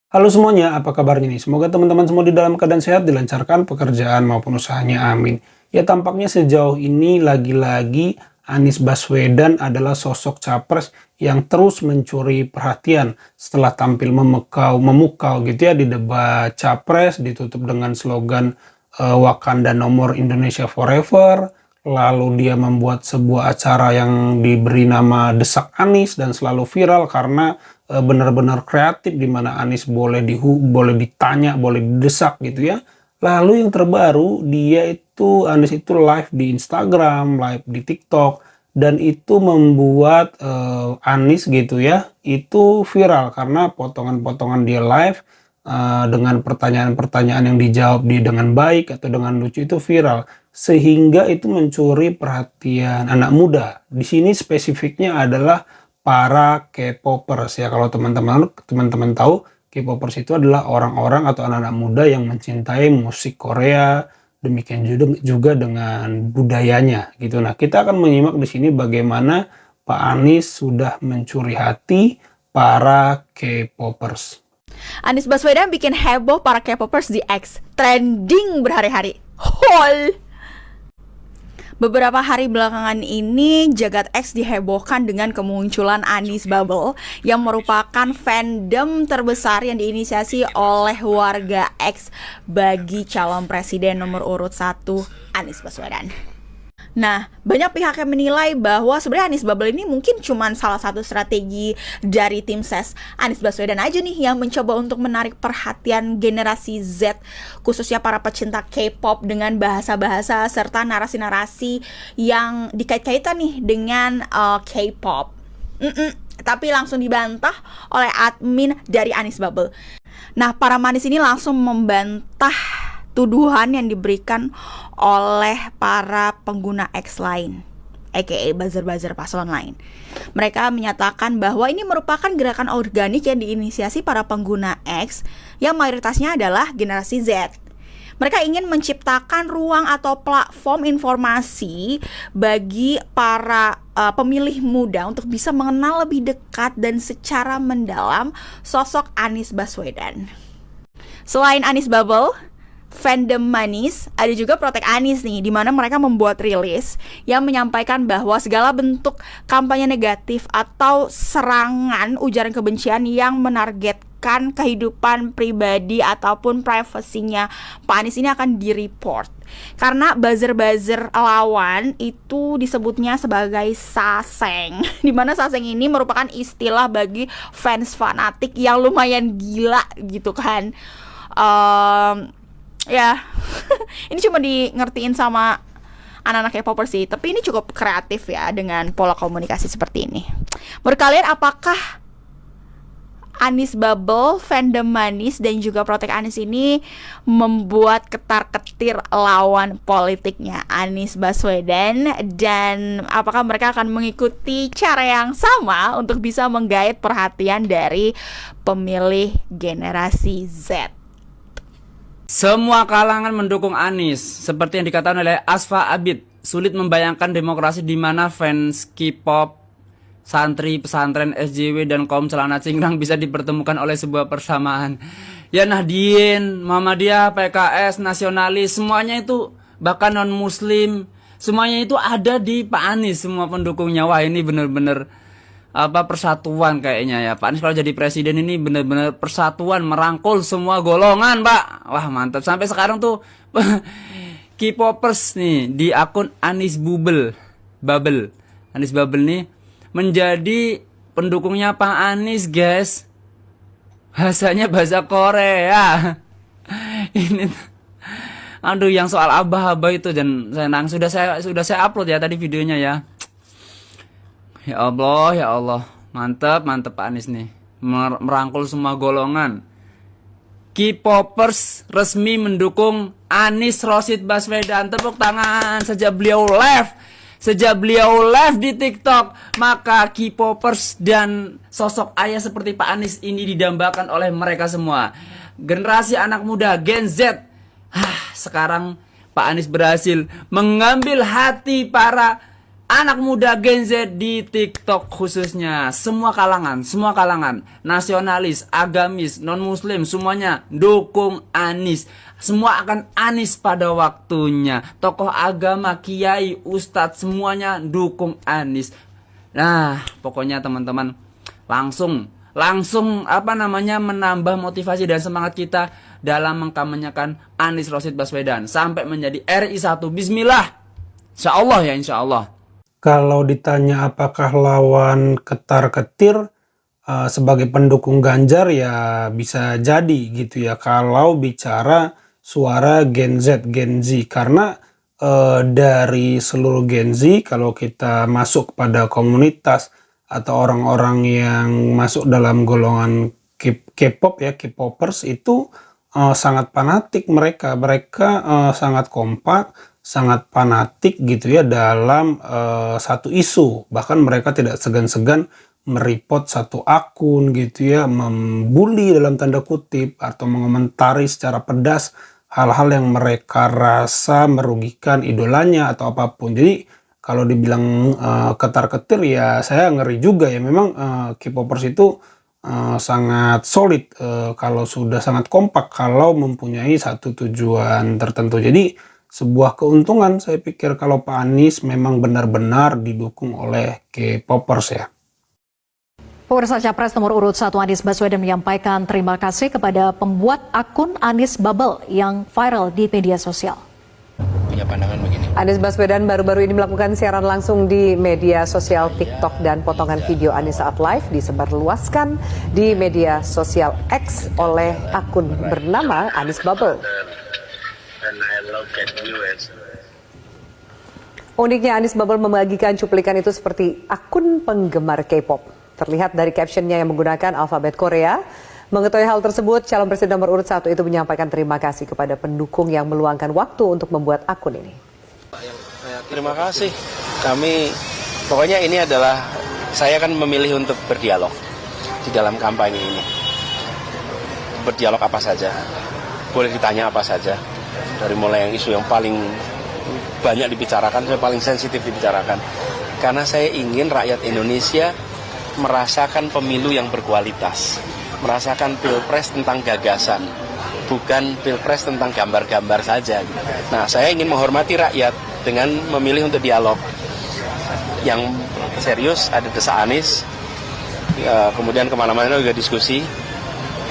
Halo semuanya, apa kabarnya nih? Semoga teman-teman semua di dalam keadaan sehat, dilancarkan pekerjaan maupun usahanya, amin. Ya tampaknya sejauh ini lagi-lagi Anies Baswedan adalah sosok capres yang terus mencuri perhatian setelah tampil memukau gitu ya di debat capres, ditutup dengan slogan Wakanda Nomor Indonesia Forever. Lalu dia membuat sebuah acara yang diberi nama Desak Anies dan selalu viral karena benar-benar kreatif di mana Anies boleh ditanya, boleh didesak gitu ya. Lalu yang terbaru Anies itu live di Instagram, live di TikTok dan itu membuat Anies gitu ya, itu viral karena potongan-potongan dia live dengan pertanyaan-pertanyaan yang dijawab dengan baik atau dengan lucu itu viral sehingga itu mencuri perhatian anak muda. Di sini spesifiknya adalah para K-popers ya. Kalau teman-teman tahu, K-popers itu adalah orang-orang atau anak-anak muda yang mencintai musik Korea, demikian juga dengan budayanya gitu. Nah, kita akan menyimak di sini bagaimana Pak Anies sudah mencuri hati para K-popers. Anies Baswedan bikin heboh para K-popers di X, trending berhari-hari. Hol. Beberapa hari belakangan ini, jagat X dihebohkan dengan kemunculan Anies Bubble yang merupakan fandom terbesar yang diinisiasi oleh warga X bagi calon presiden nomor urut 1 Anies Baswedan. Nah, banyak pihak yang menilai bahwa sebenarnya Anies Bubble ini mungkin cuma salah satu strategi dari tim ses Anies Baswedan aja nih yang mencoba untuk menarik perhatian generasi Z, khususnya para pecinta K-pop dengan bahasa-bahasa serta narasi-narasi yang dikait-kaitan nih dengan K-pop. Tapi langsung dibantah oleh admin dari Anies Bubble. Nah, para manis ini langsung membantah tuduhan yang diberikan oleh para pengguna X lain, aka buzzer-buzzer paslon lain. Mereka menyatakan bahwa ini merupakan gerakan organik yang diinisiasi para pengguna X yang mayoritasnya adalah generasi Z. Mereka ingin menciptakan ruang atau platform informasi bagi para pemilih muda untuk bisa mengenal lebih dekat dan secara mendalam sosok Anies Baswedan. Selain Anies Bubble, fandom manis, ada juga Protek Anies nih, di mana mereka membuat rilis yang menyampaikan bahwa segala bentuk kampanye negatif atau serangan ujaran kebencian yang menargetkan kehidupan pribadi ataupun privasinya Pak Anies ini akan di-report. Karena buzzer-buzzer lawan itu disebutnya sebagai saseng, di mana saseng ini merupakan istilah bagi fans fanatik yang lumayan gila gitu kan. Ya, ini cuma di ngertiin sama anak-anak K-popers sih, tapi ini cukup kreatif ya dengan pola komunikasi seperti ini. Menurut kalian apakah Anies Bubble, fandom manis dan juga Protek Anies ini membuat ketar-ketir lawan politiknya Anies Baswedan, dan apakah mereka akan mengikuti cara yang sama untuk bisa menggait perhatian dari pemilih generasi Z? Semua kalangan mendukung Anies, seperti yang dikatakan oleh Asfa Abid. Sulit membayangkan demokrasi di mana fans K-pop, santri, pesantren, SJW, dan kaum celana cingkrang bisa dipertemukan oleh sebuah persamaan. Ya Nahdien, Muhammadiyah, PKS, nasionalis, semuanya itu, bahkan non-muslim, semuanya itu ada di Pak Anies, semua pendukungnya. Wah, ini bener-bener persatuan kayaknya ya. Pak Anies kalau jadi presiden ini benar-benar persatuan, merangkul semua golongan, Pak. Wah, mantap. Sampai sekarang tuh K-popers nih di akun Anies Bubble, Anies Bubble nih menjadi pendukungnya Pak Anies, guys. Bahasanya bahasa Korea. Ini aduh, yang soal abah-abah itu, dan sudah saya upload ya tadi videonya ya. Ya Allah, mantap Pak Anies nih, merangkul semua golongan. K-popers resmi mendukung Anies Rosid Baswedan. Tepuk tangan. Sejak beliau live di TikTok, maka K-popers dan sosok ayah seperti Pak Anies ini didambakan oleh mereka semua. Generasi anak muda Gen Z. Sekarang Pak Anies berhasil mengambil hati para anak muda Gen Z di TikTok khususnya, semua kalangan, nasionalis, agamis, non-muslim, semuanya dukung Anies. Semua akan Anies pada waktunya. Tokoh agama, kiai, ustadz, semuanya dukung Anies. Nah, pokoknya teman-teman, langsung menambah motivasi dan semangat kita dalam mengkampanyekan Anies Rashid Baswedan sampai menjadi RI 1. Bismillah. Insyaallah ya, insyaallah. Kalau ditanya apakah lawan ketar-ketir sebagai pendukung Ganjar, ya bisa jadi gitu ya kalau bicara suara Gen Z, Gen Z. Karena dari seluruh Gen Z, kalau kita masuk pada komunitas atau orang-orang yang masuk dalam golongan K-pop ya, K-popers itu sangat fanatik mereka sangat kompak, sangat fanatik gitu ya dalam satu isu. Bahkan mereka tidak segan-segan mereport satu akun gitu ya, membuli dalam tanda kutip atau mengomentari secara pedas hal-hal yang mereka rasa merugikan idolanya atau apapun. Jadi kalau dibilang ketar-ketir ya saya ngeri juga ya. Memang K-popers itu sangat solid kalau sudah sangat kompak, kalau mempunyai satu tujuan tertentu. Jadi sebuah keuntungan saya pikir kalau Pak Anies memang benar-benar didukung oleh K-popers ya. Pemirsa, Capres nomor urut 1 Anies Baswedan menyampaikan terima kasih kepada pembuat akun Anies Bubble yang viral di media sosial. Punya pandangan begini. Anies Baswedan baru-baru ini melakukan siaran langsung di media sosial TikTok, dan potongan video Anies saat live disebarluaskan di media sosial X oleh akun bernama Anies Bubble. Uniknya Anies Bubble membagikan cuplikan itu seperti akun penggemar K-pop. Terlihat dari captionnya yang menggunakan alfabet Korea. Mengetahui hal tersebut, calon presiden nomor urut 1 itu menyampaikan terima kasih kepada pendukung yang meluangkan waktu untuk membuat akun ini. Terima kasih. Pokoknya ini adalah, saya kan memilih untuk berdialog di dalam kampanye ini. Berdialog apa saja, boleh ditanya apa saja. Dari mulai yang isu yang paling banyak dibicarakan, saya paling sensitif dibicarakan. Karena saya ingin rakyat Indonesia merasakan pemilu yang berkualitas, merasakan pilpres tentang gagasan, bukan pilpres tentang gambar-gambar saja. Nah, saya ingin menghormati rakyat dengan memilih untuk dialog. Yang serius ada Desa Anies, kemudian kemana-mana juga diskusi.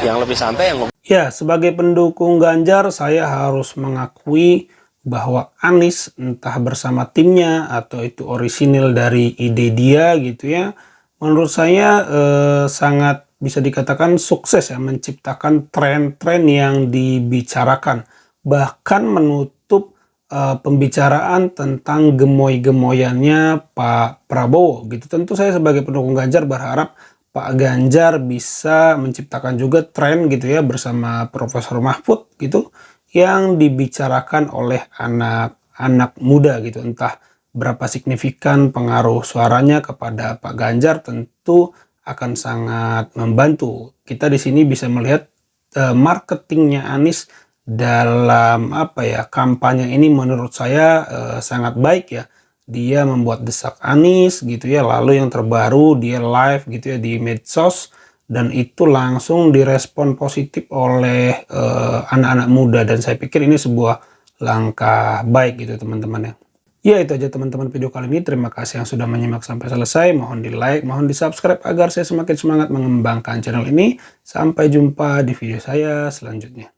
Yang lebih santai yang... Ya, sebagai pendukung Ganjar saya harus mengakui bahwa Anies entah bersama timnya atau itu orisinil dari ide dia gitu ya, menurut saya sangat bisa dikatakan sukses ya menciptakan tren-tren yang dibicarakan, bahkan menutup pembicaraan tentang gemoy-gemoyannya Pak Prabowo gitu. Tentu saya sebagai pendukung Ganjar berharap Pak Ganjar bisa menciptakan juga tren gitu ya bersama Profesor Mahfud gitu yang dibicarakan oleh anak-anak muda gitu. Entah berapa signifikan pengaruh suaranya kepada Pak Ganjar, tentu akan sangat membantu. Kita di sini bisa melihat marketingnya Anies dalam kampanye ini menurut saya sangat baik ya. Dia membuat desak Anies gitu ya, lalu yang terbaru dia live gitu ya di medsos, dan itu langsung direspon positif oleh anak-anak muda, dan saya pikir ini sebuah langkah baik gitu teman-teman ya. Ya, itu aja teman-teman video kali ini. Terima kasih yang sudah menyimak sampai selesai. Mohon di like, mohon di subscribe agar saya semakin semangat mengembangkan channel ini. Sampai jumpa di video saya selanjutnya.